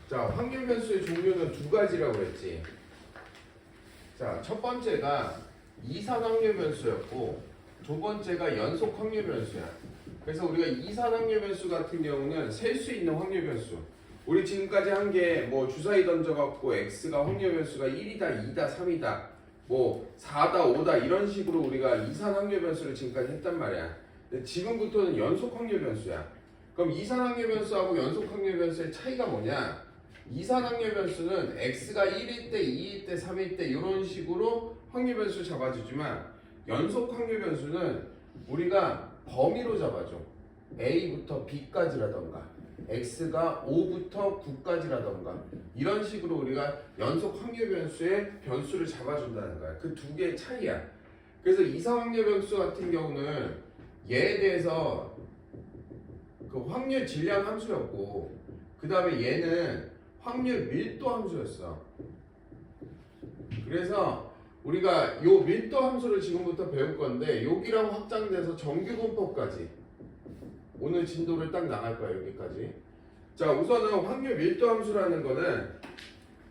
자, 확률 변수의 종류는 두 가지라고 했지. 자, 첫 번째가 이산 확률 변수였고 두 번째가 연속 확률 변수야. 그래서 우리가 이산 확률 변수 같은 경우는 셀 수 있는 확률 변수. 우리 지금까지 한 게 뭐 주사위 던져갖고 x가 확률 변수가 1이다, 2다, 3이다, 뭐 4다, 5다 이런 식으로 우리가 이산 확률 변수를 지금까지 했단 말이야. 근데 지금부터는 연속 확률 변수야. 그럼 이산 확률 변수하고 연속 확률 변수의 차이가 뭐냐? 이산 확률 변수는 x가 1일 때, 2일 때, 3일 때 이런 식으로 확률 변수 잡아주지만 연속 확률 변수는 우리가 범위로 잡아줘. a부터 b까지라던가 x가 5부터 9까지라던가 이런 식으로 우리가 연속 확률 변수의 변수를 잡아준다는 거야. 그 두 개의 차이야. 그래서 이산 확률 변수 같은 경우는 얘에 대해서 그 확률 질량 함수였고 그 다음에 얘는 확률 밀도 함수였어. 그래서 우리가 요 밀도 함수를 지금부터 배울 건데 여기랑 확장돼서 정규분법까지 오늘 진도를 딱 나갈 거야. 여기까지. 자, 우선은 확률 밀도 함수라는 거는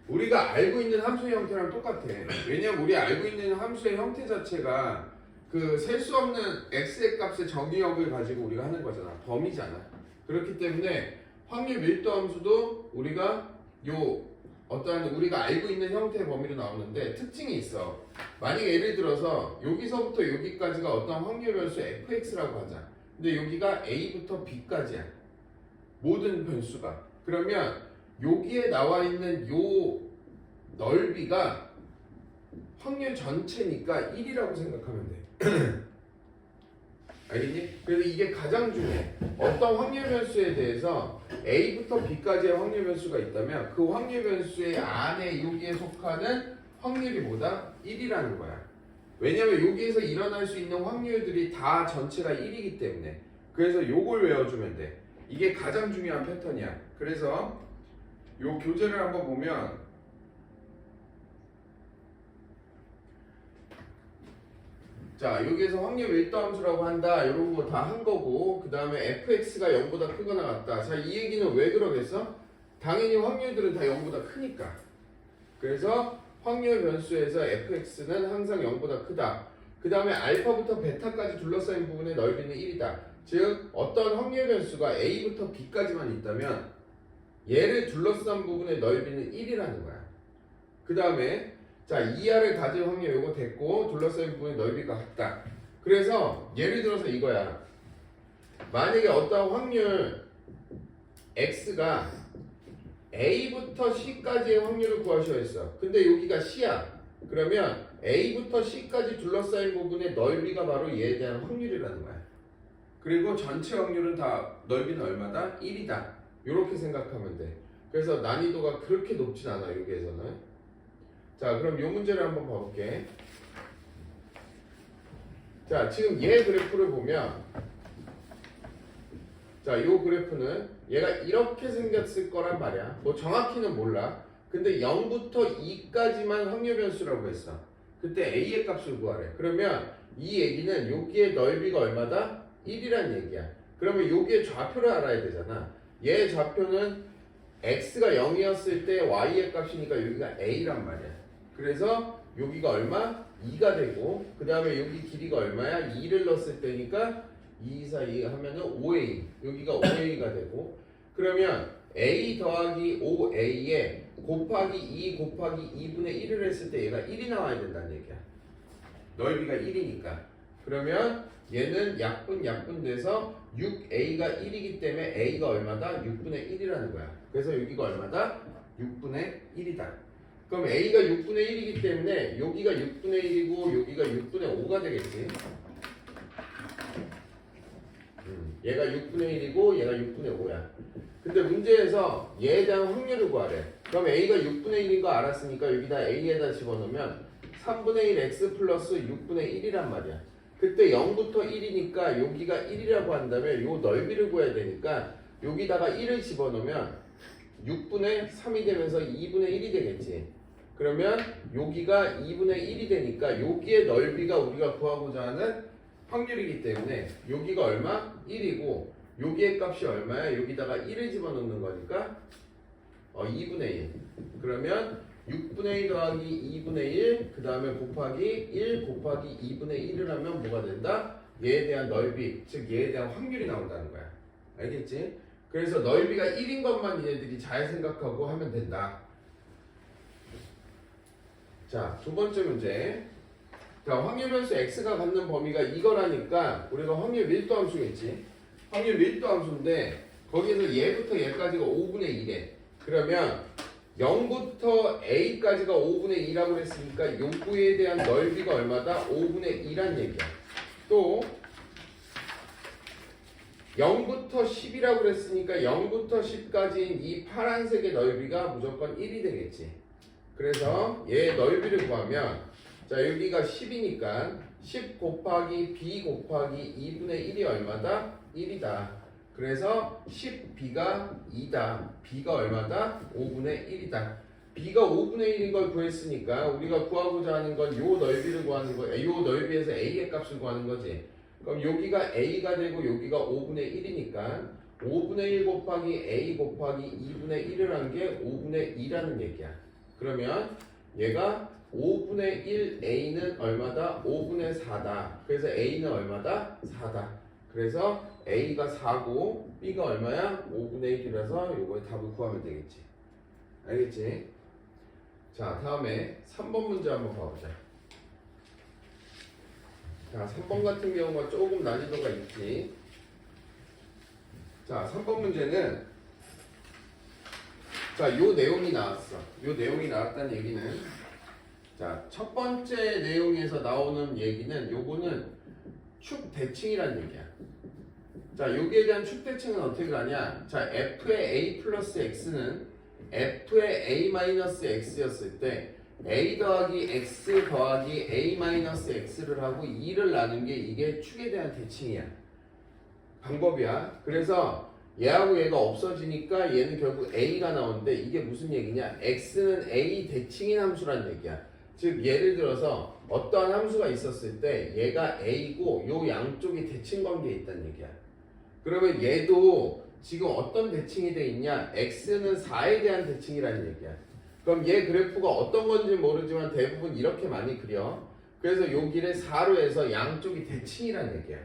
우리가 알고 있는 함수의 형태랑 똑같아. 왜냐면 우리 알고 있는 함수의 형태 자체가 그 셀 수 없는 x의 값의 정의역을 가지고 우리가 하는 거잖아. 범위잖아. 그렇기 때문에 확률 밀도 함수도 우리가 요 어떠한 우리가 알고 있는 형태의 범위로 나오는데 특징이 있어. 만약에 예를 들어서 여기서부터 여기까지가 어떤 확률 변수 fx라고 하자. 근데 여기가 a부터 b까지야. 모든 변수가. 그러면 여기에 나와 있는 요 넓이가 확률 전체니까 1이라고 생각하면 돼. 알겠니? 그래서 이게 가장 중요해. 어떤 확률 변수에 대해서 a부터 b까지의 확률 변수가 있다면 그 확률 변수의 안에 여기에 속하는 확률이 뭐다? 1이라는 거야. 왜냐면 여기에서 일어날 수 있는 확률들이 다 전체가 1이기 때문에. 그래서 요걸 외워주면 돼. 이게 가장 중요한 패턴이야. 그래서 요 교재를 한번 보면 자, 여기에서 확률 밀도 함수라고 한다. 이런 거 다 한 거고 그 다음에 fx가 0보다 크거나 같다. 자, 이 얘기는 왜 그러겠어? 당연히 확률들은 다 0보다 크니까. 그래서 확률 변수에서 fx는 항상 0보다 크다. 그 다음에 알파부터 베타까지 둘러싸인 부분의 넓이는 1이다. 즉 어떤 확률 변수가 a부터 b까지만 있다면 얘를 둘러싼 부분의 넓이는 1이라는 거야. 그 다음에 자, 이하를 가질 확률 요거 됐고 둘러싸인 부분의 넓이가 같다. 그래서 예를 들어서 이거야. 만약에 어떤 확률 x가 a부터 c까지의 확률을 구하시오 했어. 근데 여기가 c야. 그러면 a부터 c까지 둘러싸인 부분의 넓이가 바로 얘에 대한 확률이라는 거야. 그리고 전체 확률은 다 넓이는 얼마다? 1이다. 이렇게 생각하면 돼. 그래서 난이도가 그렇게 높진 않아. 여기에서는. 자, 그럼 이 문제를 한번 봐볼게. 자, 지금 얘 그래프를 보면 자, 요 그래프는 얘가 이렇게 생겼을 거란 말이야. 뭐 정확히는 몰라. 근데 0부터 2까지만 확률 변수라고 했어. 그때 a의 값을 구하래. 그러면 이 얘기는 여기의 넓이가 얼마다? 1이란 얘기야. 그러면 여기의 좌표를 알아야 되잖아. 얘 좌표는 x가 0이었을 때 y의 값이니까 여기가 a란 말이야. 그래서 여기가 얼마? 2가 되고 그 다음에 여기 길이가 얼마야? 2를 넣었을 때니까 2, 4, 2 하면은 5a 여기가 5a가 되고 그러면 a 더하기 5a에 곱하기 2 곱하기 2분의 1을 했을 때 얘가 1이 나와야 된다는 얘기야. 넓이가 1이니까. 그러면 얘는 약분 돼서 6a가 1이기 때문에 a가 얼마다? 6분의 1이라는 거야. 그래서 여기가 얼마다? 6분의 1이다. 그럼 a가 6분의 1이기 때문에 여기가 6분의 1이고 여기가 6분의 5가 되겠지. 얘가 6분의 1이고 얘가 6분의 5야. 근데 문제에서 얘에 대한 확률을 구하래. 그럼 a가 6분의 1인 거 알았으니까 여기다 a에다 집어넣으면 3분의 1 x 플러스 6분의 1이란 말이야. 그때 0부터 1이니까 여기가 1이라고 한다면 요 넓이를 구해야 되니까 여기다가 1을 집어넣으면 6분의 3이 되면서 2분의 1이 되겠지. 그러면 여기가 2분의 1이 되니까 여기의 넓이가 우리가 구하고자 하는 확률이기 때문에 여기가 얼마? 1이고 여기의 값이 얼마야? 여기다가 1을 집어넣는 거니까 2분의 1. 그러면 6분의 1 더하기 2분의 1, 그 다음에 곱하기 1 곱하기 2분의 1을 하면 뭐가 된다? 얘에 대한 넓이, 즉 얘에 대한 확률이 나온다는 거야. 알겠지? 그래서 넓이가 1인 것만 얘네들이 잘 생각하고 하면 된다. 자, 두 번째 문제. 자, 확률 변수 x가 갖는 범위가 이거라니까 우리가 확률 밀도 함수겠지. 확률 밀도 함수인데 거기에서 얘부터 얘까지가 5분의 1에. 그러면 0부터 a까지가 5분의 2라고 했으니까 요구에 대한 넓이가 얼마다? 5분의 2란 얘기야. 또 0부터 10이라고 그랬으니까 0부터 10까지인 이 파란색의 넓이가 무조건 1이 되겠지. 그래서 얘의 넓이를 구하면 자 여기가 10이니까 10 곱하기 b 곱하기 2분의 1이 얼마다? 1이다. 그래서 10b가 2다. b가 얼마다? 5분의 1이다. b가 5분의 1인 걸 구했으니까 우리가 구하고자 하는 건 요 넓이를 구하는 거야. 요 넓이에서 a의 값을 구하는 거지. 그럼 여기가 a가 되고 여기가 5분의 1이니까 5분의 1 곱하기 a 곱하기 2분의 1을 한 게 5분의 2라는 얘기야. 그러면 얘가 5분의 1 a는 얼마다? 5분의 4다. 그래서 a는 얼마다? 4다. 그래서 a가 4고 b가 얼마야? 5분의 1이라서 요거의 답을 구하면 되겠지. 알겠지? 자, 다음에 3번 문제 한번 봐보자. 자, 3번 같은 경우가 조금 난이도가 있지. 자, 3번 문제는 자, 요 내용이 나왔어. 요 내용이 나왔다는 얘기는 자, 첫 번째 내용에서 나오는 얘기는 요거는 축 대칭이라는 얘기야. 자, 여기에 대한 축 대칭은 어떻게 가냐? 자, f의 a 플러스 x는 f의 a 마이너스 x였을 때 a 더하기 x 더하기 a 마이너스 x를 하고 2를 나눈 게 이게 축에 대한 대칭이야. 방법이야. 그래서 얘하고 얘가 없어지니까 얘는 결국 a가 나오는데 이게 무슨 얘기냐? x는 a 대칭인 함수란 얘기야. 즉 예를 들어서 어떠한 함수가 있었을 때 얘가 a고 요 양쪽이 대칭 관계에 있다는 얘기야. 그러면 얘도 지금 어떤 대칭이 돼 있냐? x는 4에 대한 대칭이라는 얘기야. 그럼 얘 그래프가 어떤 건지 모르지만 대부분 이렇게 많이 그려. 그래서 여기를 4로 해서 양쪽이 대칭이라는 얘기야.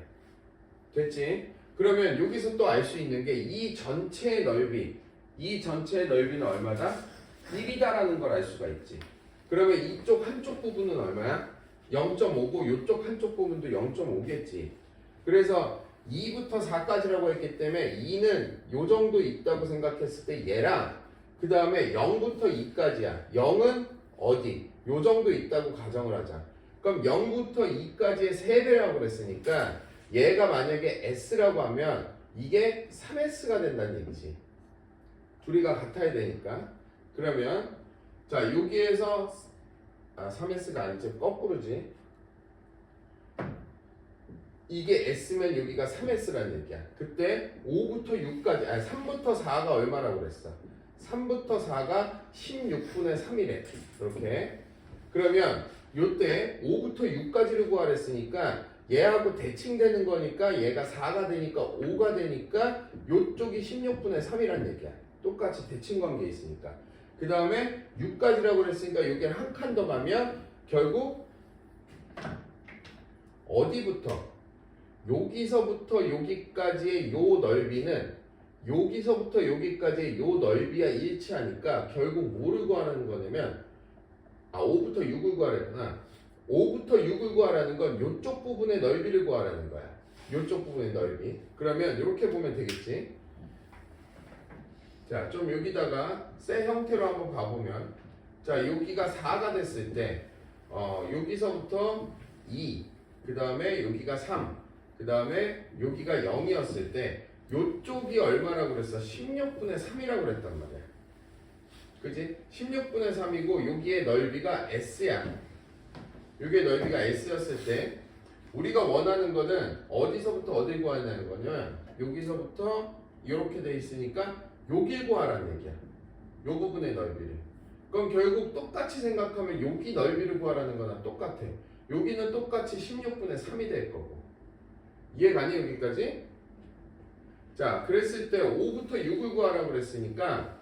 됐지? 그러면 여기서 또 알 수 있는 게 이 전체의 넓이, 이 전체의 넓이는 얼마다? 1이다라는 걸 알 수가 있지. 그러면 이쪽 한쪽 부분은 얼마야? 0.5고 이쪽 한쪽 부분도 0.5겠지. 그래서 2부터 4까지라고 했기 때문에 2는 요 정도 있다고 생각했을 때 얘랑 그 다음에 0부터 2까지야. 0은 어디? 요 정도 있다고 가정을 하자. 그럼 0부터 2까지의 3배라고 그랬으니까 얘가 만약에 S라고 하면 이게 3S가 된다는 얘기지. 둘이가 같아야 되니까. 그러면 자 여기에서 3S가 아니지 거꾸로지. 이게 S면 여기가 3S라는 얘기야. 그때 5부터 6까지 3부터 4가 얼마라고 그랬어? 3부터 4가 16분의 3이래. 이렇게. 그러면 요때 5부터 6까지를 구하랬으니까 얘하고 대칭되는 거니까 얘가 4가 되니까 5가 되니까 요쪽이 16분의 3이란 얘기야. 똑같이 대칭 관계에 있으니까. 그 다음에 6까지라고 그랬으니까 여기를 한 칸 더 가면 결국 어디부터? 여기서부터 여기까지의 요 넓이는 여기서부터 여기까지의 요 넓이와 일치하니까 결국 뭐를 구하라는 거냐면 5부터 6을 구하랬구나. 5부터 6을 구하라는 건 요쪽 부분의 넓이를 구하라는 거야. 요쪽 부분의 넓이. 그러면 이렇게 보면 되겠지. 자, 좀 여기다가 세 형태로 한번 봐보면 자, 여기가 4가 됐을 때 여기서부터 2, 그 다음에 여기가 3, 그 다음에 여기가 0이었을 때 요쪽이 얼마라고 그랬어? 16분의 3이라고 그랬단 말이야. 그지? 16분의 3이고 여기의 넓이가 S야. 여기의 넓이가 S였을 때 우리가 원하는 거는 어디서부터 어딜 구하냐는 거냐? 여기서부터 이렇게 돼 있으니까 여길 구하라는 얘기야. 요 부분의 넓이를. 그럼 결국 똑같이 생각하면 여기 넓이를 구하라는 거나 똑같아. 여기는 똑같이 16분의 3이 될 거고. 이해가니 여기까지? 자, 그랬을 때 5부터 6을 구하라고 그랬으니까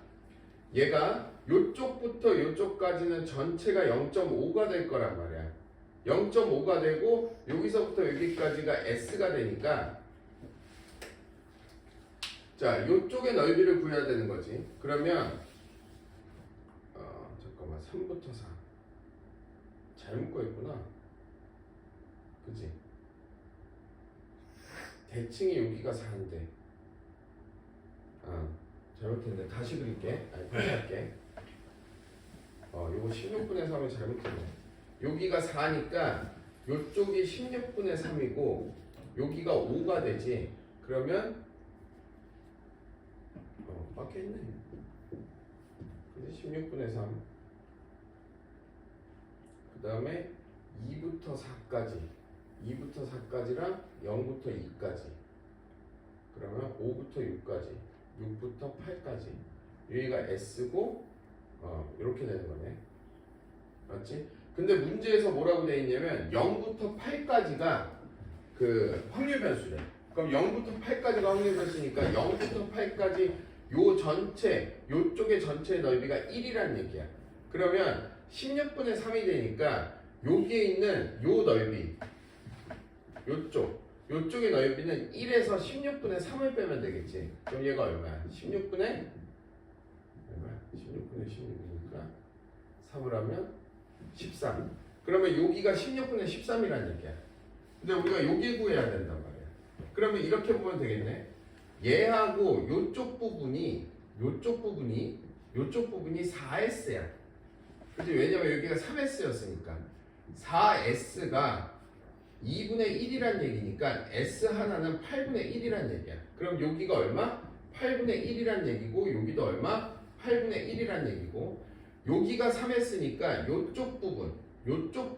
얘가 요쪽부터 요쪽까지는 전체가 0.5가 될 거란 말이야. 0.5가 되고 여기서부터 여기까지가 S가 되니까 자, 요쪽의 넓이를 구해야 되는 거지. 그러면 잠깐만 3부터 4 잘못 꺼있구나. 그치? 대칭이 여기가 4인데 잘못했네. 다시 그릴게. 아니 포기할게. 요거 16분의 3을 잘못했네. 여기가 4니까 요쪽이 16분의 3이고 여기가 5가 되지. 그러면 맞겠네. 근데 16분의 3. 그 다음에 2부터 4까지 2부터 4까지랑 0부터 2까지 그러면 5부터 6까지 6부터 8까지 여기가 S고 이렇게 되는 거네. 맞지? 근데 문제에서 뭐라고 되어 있냐면 0부터 8까지가 그 확률 변수래. 그럼 0부터 8까지가 확률 변수니까 0부터 8까지 요 전체 요쪽의 전체의 넓이가 1이란 얘기야. 그러면 16분의 3이 되니까 여기에 있는 요 넓이 요쪽의 넓이는 1에서 16분의 3을 빼면 되겠지. 그럼 얘가 얼마야? 16분의 16이니까 3을 하면 13. 그러면 여기가 16분의 13이란 얘기야. 근데 우리가 여기 구해야 된단 말이야. 그러면 이렇게 보면 되겠네. 얘하고 요쪽 부분이 4S야. 그치? 왜냐면 여기가 3S였으니까 4S가 2분의 1이란 얘기니까 S 하나는 8분의 1이란 얘기야. 그럼 여기가 얼마? 8분의 1이란 얘기고 여기도 얼마? 8분의 1이란 얘기고 여기가 3S니까 요쪽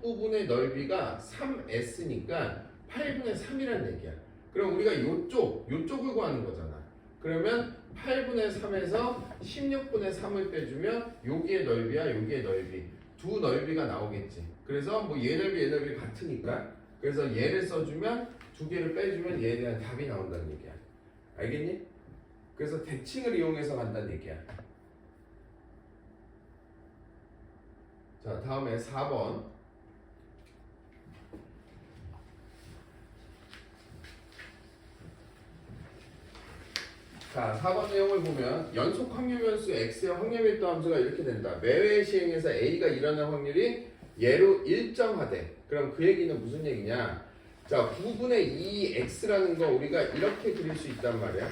부분의 넓이가 3S니까 8분의 3이란 얘기야. 그럼 우리가 요쪽을 구하는 거잖아. 그러면 8분의 3에서 16분의 3을 빼주면 여기의 넓이야 여기의 넓이 두 넓이가 나오겠지. 그래서 뭐 얘 넓이 같으니까 그래서 얘를 써주면 두 개를 빼주면 얘에 대한 답이 나온다는 얘기야. 알겠니? 그래서 대칭을 이용해서 간다는 얘기야. 자, 다음에 4번. 자, 4번 내용을 보면 연속 확률 변수 x의 확률 밀도 함수가 이렇게 된다. 매회 시행에서 a가 일어날 확률이 얘로 일정하대. 그럼 그 얘기는 무슨 얘기냐? 자, 9분의 2x라는 거 우리가 이렇게 그릴 수 있단 말이야.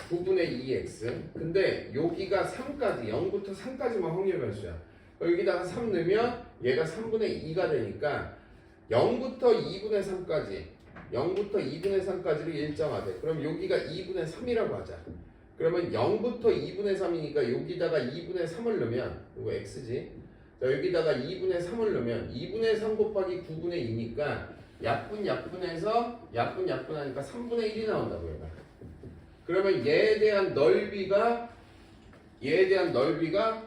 9분의 2x. 근데 여기가 3까지, 0부터 3까지만 확률 변수야. 여기다가 3 넣으면 얘가 3분의 2가 되니까 0부터 2분의 3까지, 0부터 2분의 3까지를 일정하대. 그럼 여기가 2분의 3이라고 하자. 그러면 0부터 2분의 3이니까 여기다가 2분의 3을 넣으면 이거 x지. 자, 여기다가 2분의 3을 넣으면 2분의 3 곱하기 9분의 2니까 약분해서 약분하니까 3분의 1이 나온다고 얘가. 그러면 얘에 대한 넓이가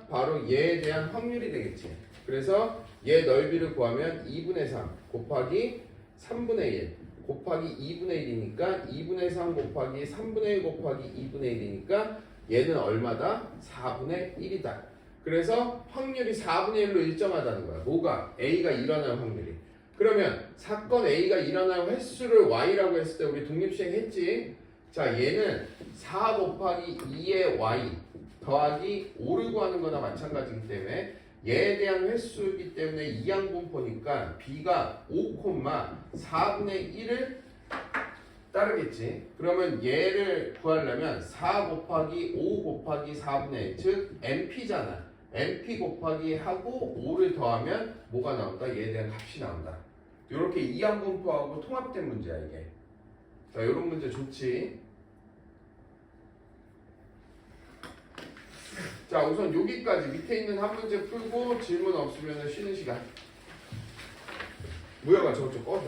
바로 얘에 대한 확률이 되겠지. 그래서 얘 넓이를 구하면 2분의 3 곱하기 3분의 1 곱하기 2분의 1이니까 2분의 3 곱하기 3분의 1 곱하기 2분의 1이니까 얘는 얼마다? 4분의 1이다. 그래서 확률이 4분의 1로 일정하다는 거야. 뭐가? A가 일어날 확률이. 그러면 사건 A가 일어날 횟수를 Y라고 했을 때 우리 독립시행 했지. 자, 얘는 4 곱하기 2의 Y 더하기 5를 구하는 거나 마찬가지이기 때문에 얘에 대한 횟수이기 때문에 이항분포니까 B가 5,4분의 1을 따르겠지. 그러면 얘를 구하려면 4 곱하기 5 곱하기 4분의 1, 즉 NP잖아. NP 곱하기 하고 5를 더하면 뭐가 나온다? 얘에 대한 값이 나온다. 이렇게 이항분포하고 통합된 문제야 이게. 자, 이런 문제 좋지. 자, 우선 여기까지 밑에 있는 한 문제 풀고 질문 없으면 쉬는 시간. 무혁아 저거 좀 꺼줘.